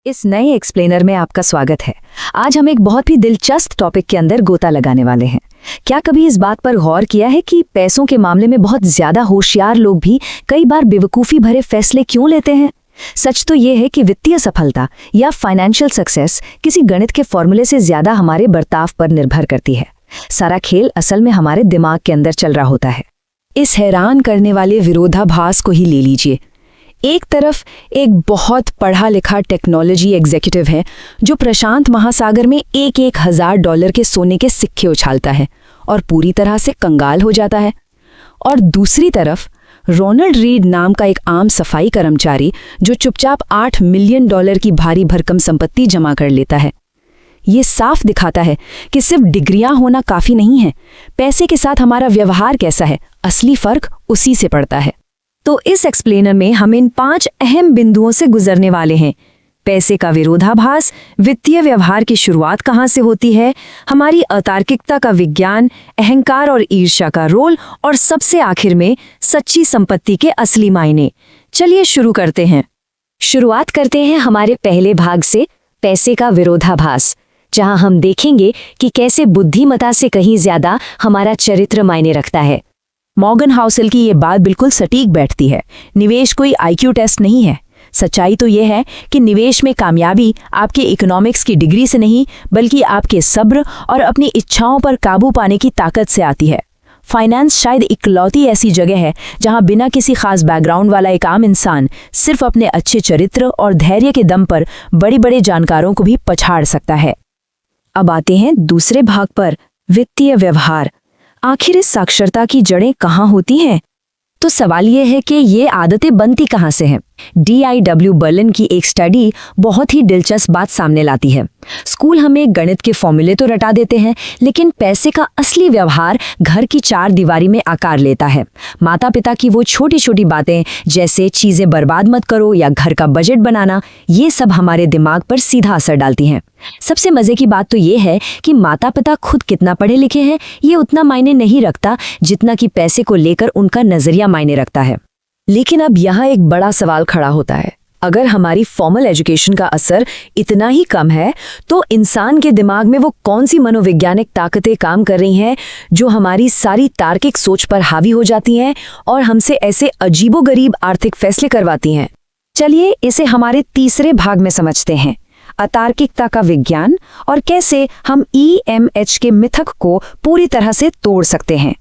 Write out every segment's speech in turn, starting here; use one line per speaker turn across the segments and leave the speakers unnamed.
इस नए एक्सप्लेनर में आपका स्वागत है। आज हम एक बहुत ही दिलचस्प टॉपिक के अंदर गोता लगाने वाले हैं। क्या कभी इस बात पर गौर किया है कि पैसों के मामले में बहुत ज्यादा होशियार लोग भी कई बार बेवकूफ़ी भरे फैसले क्यों लेते हैं? सच तो ये है कि वित्तीय सफलता या फाइनेंशियल सक्सेस किसी गणित के फॉर्मूले से ज्यादा हमारे बर्ताव पर निर्भर करती है। सारा खेल असल में हमारे दिमाग के अंदर चल रहा होता है। इस हैरान करने वाले विरोधाभास को ही ले लीजिए। एक तरफ एक बहुत पढ़ा लिखा टेक्नोलॉजी एग्जीक्यूटिव है जो प्रशांत महासागर में एक हजार डॉलर के सोने के सिक्के उछालता है और पूरी तरह से कंगाल हो जाता है, और दूसरी तरफ रोनाल्ड रीड नाम का एक आम सफाई कर्मचारी जो चुपचाप 8 मिलियन डॉलर की भारी भरकम संपत्ति जमा कर लेता है। ये साफ दिखाता है कि सिर्फ डिग्रियां होना काफी नहीं है, पैसे के साथ हमारा व्यवहार कैसा है, असली फर्क उसी से पड़ता है। तो इस एक्सप्लेनर में हम इन 5 अहम बिंदुओं से गुजरने वाले हैं। पैसे का विरोधाभास, वित्तीय व्यवहार की शुरुआत कहाँ से होती है, हमारी अतार्किकता का विज्ञान, अहंकार और ईर्ष्या का रोल, और सबसे आखिर में सच्ची संपत्ति के असली मायने। चलिए शुरू करते हैं। शुरुआत करते हैं हमारे पहले भाग से, पैसे का विरोधाभास, जहां हम देखेंगे कि कैसे बुद्धिमत्ता से कहीं ज्यादा हमारा चरित्र मायने रखता है। मॉर्गन हाउसेल की ये बात बिल्कुल सटीक बैठती है। निवेश कोई आईक्यू टेस्ट नहीं है। सच्चाई तो ये है कि निवेश में कामयाबी आपके इकोनॉमिक्स की डिग्री से नहीं, बल्कि आपके सब्र और अपनी इच्छाओं पर काबू पाने की ताकत से आती है। फाइनेंस शायद इकलौती ऐसी जगह है जहां बिना किसी खास बैकग्राउंड वाला एक आम इंसान सिर्फ अपने अच्छे चरित्र और धैर्य के दम पर बड़े बड़े जानकारों को भी पछाड़ सकता है। अब आते हैं दूसरे भाग पर, वित्तीय व्यवहार। आखिर इस साक्षरता की जड़ें कहाँ होती हैं? तो सवाल ये है कि ये आदतें बनती कहाँ से हैं? DIW बर्लिन की एक स्टडी बहुत ही दिलचस्प बात सामने लाती है। स्कूल हमें गणित के फॉर्मूले तो रटा देते हैं, लेकिन पैसे का असली व्यवहार घर की 4 दीवारी में आकार लेता है। माता पिता की वो छोटी छोटी बातें, जैसे चीजें बर्बाद मत करो या घर का बजट बनाना, ये सब हमारे दिमाग पर सीधा असर डालती हैं। सबसे मजे की बात तो ये है कि माता पिता खुद कितना पढ़े लिखे हैं ये उतना मायने नहीं रखता जितना कि पैसे को लेकर उनका नजरिया मायने रखता है। लेकिन अब यहाँ एक बड़ा सवाल खड़ा होता है। अगर हमारी फॉर्मल एजुकेशन का असर इतना ही कम है, तो इंसान के दिमाग में वो कौन सी मनोवैज्ञानिक ताकतें काम कर रही हैं जो हमारी सारी तार्किक सोच पर हावी हो जाती हैं और हमसे ऐसे अजीबोगरीब आर्थिक फैसले करवाती हैं? चलिए इसे हमारे तीसरे भाग में समझते हैं, अतार्किकता का विज्ञान, और कैसे हम EMH के मिथक को पूरी तरह से तोड़ सकते हैं।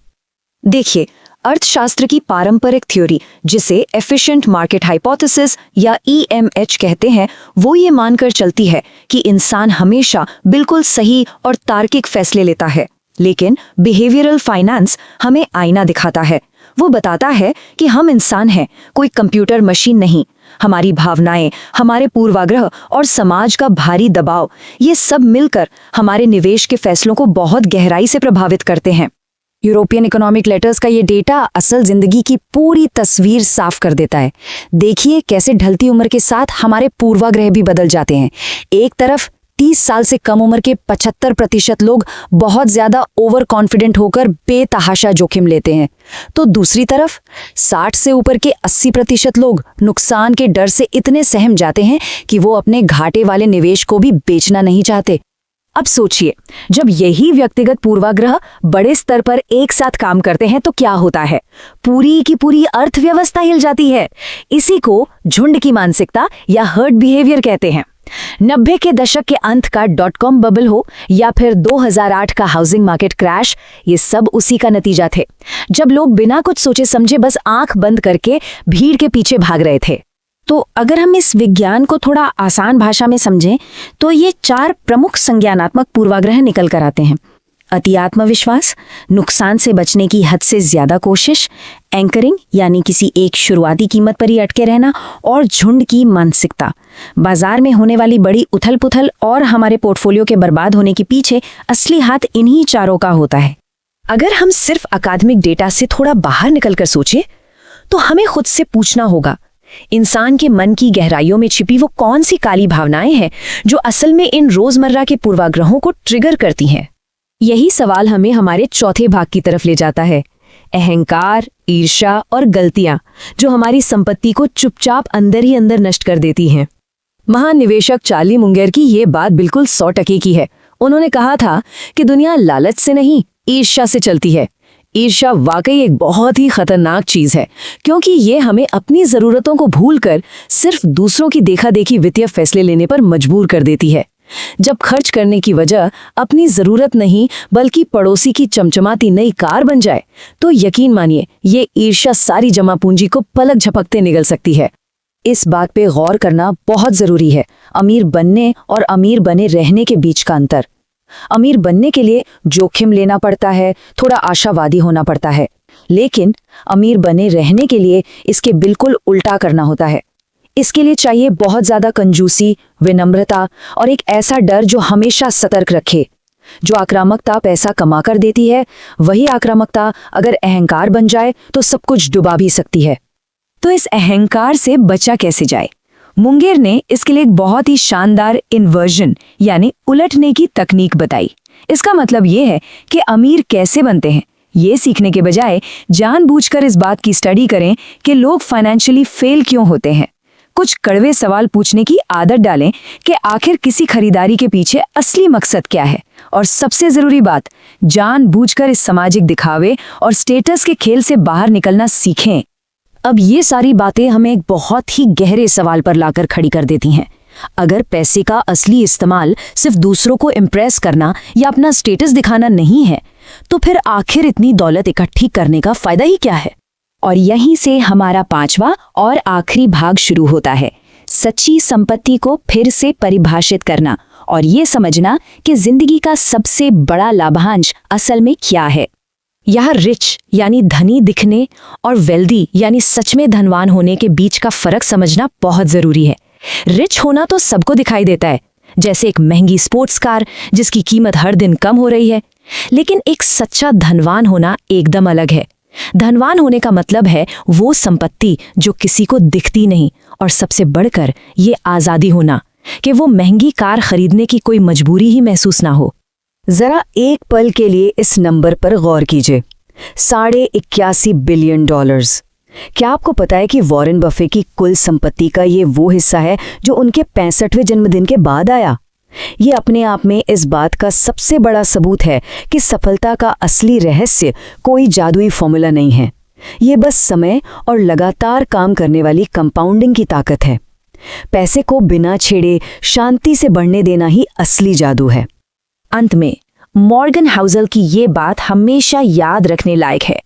देखिए, अर्थशास्त्र की पारंपरिक थ्योरी, जिसे एफिशिएंट मार्केट हाइपोथेसिस या EMH कहते हैं, वो ये मानकर चलती है कि इंसान हमेशा बिल्कुल सही और तार्किक फैसले लेता है। लेकिन बिहेवियरल फाइनेंस हमें आईना दिखाता है। वो बताता है कि हम इंसान हैं, कोई कंप्यूटर मशीन नहीं। हमारी भावनाएं, हमारे पूर्वाग्रह और समाज का भारी दबाव, ये सब मिलकर हमारे निवेश के फैसलों को बहुत गहराई से प्रभावित करते हैं। यूरोपियन इकोनॉमिक लेटर्स का ये डेटा असल जिंदगी की पूरी तस्वीर साफ कर देता है। देखिए कैसे ढलती उम्र के साथ हमारे पूर्वाग्रह भी बदल जाते हैं। एक तरफ 30 साल से कम उम्र के 75% लोग बहुत ज्यादा ओवर कॉन्फिडेंट होकर बेतहाशा जोखिम लेते हैं, तो दूसरी तरफ 60 से ऊपर के 80% लोग नुकसान के डर से इतने सहम जाते हैं कि वो अपने घाटे वाले निवेश को भी बेचना नहीं चाहते। अब सोचिए, जब यही व्यक्तिगत पूर्वाग्रह बड़े स्तर पर एक साथ काम करते हैं तो क्या होता है? पूरी की पूरी अर्थव्यवस्था हिल जाती है। इसी को झुंड की मानसिकता या हर्ड बिहेवियर कहते हैं। 90 के दशक के अंत का .com बबल हो या फिर 2008 का हाउसिंग मार्केट क्रैश, ये सब उसी का नतीजा थे, जब लोग बिना कुछ सोचे समझे बस आंख बंद करके भीड़ के पीछे भाग रहे थे। तो अगर हम इस विज्ञान को थोड़ा आसान भाषा में समझें तो ये 4 प्रमुख संज्ञानात्मक पूर्वाग्रह निकल कर आते हैं। अति आत्मविश्वास, नुकसान से बचने की हद से ज्यादा कोशिश, एंकरिंग यानी किसी एक शुरुआती कीमत पर ही अटके रहना, और झुंड की मानसिकता। बाजार में होने वाली बड़ी उथल पुथल और हमारे पोर्टफोलियो के बर्बाद होने के पीछे असली हाथ इन्हीं चारों का होता है। अगर हम सिर्फ अकादमिक डेटा से थोड़ा बाहर निकलकर सोचें तो हमें खुद से पूछना होगा, इंसान के मन की गहराइयों में छिपी वो कौन सी काली भावनाएं हैं जो असल में इन रोजमर्रा के पूर्वाग्रहों को ट्रिगर करती हैं? यही सवाल हमें हमारे चौथे भाग की तरफ ले जाता है, अहंकार, ईर्ष्या और गलतियां, जो हमारी संपत्ति को चुपचाप अंदर ही अंदर नष्ट कर देती हैं। महान निवेशक चार्ली मुंगेर की ये बात बिल्कुल 100% की है। उन्होंने कहा था कि दुनिया लालच से नहीं, ईर्ष्या से चलती है। ईर्ष्या वाकई एक बहुत ही खतरनाक चीज है, क्योंकि ये हमें अपनी जरूरतों को भूलकर सिर्फ दूसरों की देखा-देखी वित्तीय फैसले लेने पर मजबूर कर देती है। जब खर्च करने की वजह अपनी जरूरत नहीं बल्कि पड़ोसी की चमचमाती नई कार बन जाए, तो यकीन मानिए ये ईर्ष्या सारी जमा पूंजी को पलक झपकते निगल सकती है। इस बात पे गौर करना बहुत जरूरी है, अमीर बनने और अमीर बने रहने के बीच का अंतर। अमीर बनने के लिए जोखिम लेना पड़ता है, थोड़ा आशावादी होना पड़ता है, लेकिन अमीर बने रहने के लिए इसके बिल्कुल उल्टा करना होता है। इसके लिए चाहिए बहुत ज्यादा कंजूसी, विनम्रता और एक ऐसा डर जो हमेशा सतर्क रखे। जो आक्रामकता पैसा कमा कर देती है, वही आक्रामकता अगर अहंकार बन जाए तो सब कुछ डुबा भी सकती है। तो इस अहंकार से बचा कैसे जाए? मुंगेर ने इसके लिए एक बहुत ही शानदार इन्वर्जन यानी उलटने की तकनीक बताई। इसका मतलब ये है कि अमीर कैसे बनते हैं, ये सीखने के बजाय जानबूझकर इस बात की स्टडी करें कि लोग फाइनेंशियली फेल क्यों होते हैं। कुछ कड़वे सवाल पूछने की आदत डालें कि आखिर किसी खरीदारी के पीछे असली मकसद क्या है, और सबसे जरूरी बात, जानबूझकर इस सामाजिक दिखावे और स्टेटस के खेल से बाहर निकलना सीखें। अब ये सारी बातें हमें एक बहुत ही गहरे सवाल पर लाकर खड़ी कर देती हैं। अगर पैसे का असली इस्तेमाल सिर्फ दूसरों को इम्प्रेस करना या अपना स्टेटस दिखाना नहीं है, तो फिर आखिर इतनी दौलत इकट्ठी करने का फायदा ही क्या है? और यहीं से हमारा 5वां और आखिरी भाग शुरू होता है, सच्ची संपत्ति को फिर से परिभाषित करना और ये समझना कि जिंदगी का सबसे बड़ा लाभांश असल में क्या है। यह रिच यानी धनी दिखने और वेल्दी यानी सच में धनवान होने के बीच का फर्क समझना बहुत जरूरी है। रिच होना तो सबको दिखाई देता है, जैसे एक महंगी स्पोर्ट्स कार जिसकी कीमत हर दिन कम हो रही है, लेकिन एक सच्चा धनवान होना एकदम अलग है। धनवान होने का मतलब है वो संपत्ति जो किसी को दिखती नहीं, और सबसे बढ़कर ये आजादी होना कि वो महंगी कार खरीदने की कोई मजबूरी ही महसूस ना हो। जरा एक पल के लिए इस नंबर पर गौर कीजिए, $81 बिलियन। क्या आपको पता है कि वॉरेन बफे की कुल संपत्ति का ये वो हिस्सा है जो उनके 65वें जन्मदिन के बाद आया? ये अपने आप में इस बात का सबसे बड़ा सबूत है कि सफलता का असली रहस्य कोई जादुई फॉर्मूला नहीं है। ये बस समय और लगातार काम करने वाली कंपाउंडिंग की ताकत है। पैसे को बिना छेड़े शांति से बढ़ने देना ही असली जादू है। अंत में मॉर्गन हाउसल की ये बात हमेशा याद रखने लायक है।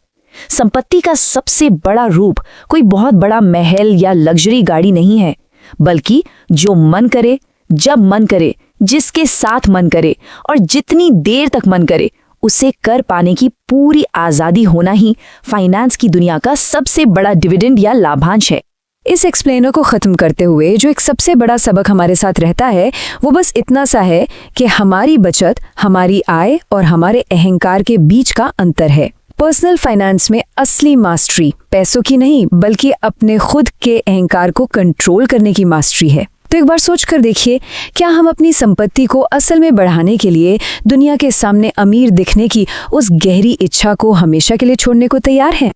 संपत्ति का सबसे बड़ा रूप कोई बहुत बड़ा महल या लग्जरी गाड़ी नहीं है, बल्कि जो मन करे, जब मन करे, जिसके साथ मन करे और जितनी देर तक मन करे उसे कर पाने की पूरी आजादी होना ही फाइनेंस की दुनिया का सबसे बड़ा डिविडेंड या लाभांश है। इस एक्सप्लेनर को खत्म करते हुए जो एक सबसे बड़ा सबक हमारे साथ रहता है वो बस इतना सा है कि हमारी बचत, हमारी आय और हमारे अहंकार के बीच का अंतर है। पर्सनल फाइनेंस में असली मास्टरी पैसों की नहीं बल्कि अपने खुद के अहंकार को कंट्रोल करने की मास्टरी है। तो एक बार सोच कर देखिए, क्या हम अपनी संपत्ति को असल में बढ़ाने के लिए दुनिया के सामने अमीर दिखने की उस गहरी इच्छा को हमेशा के लिए छोड़ने को तैयार हैं?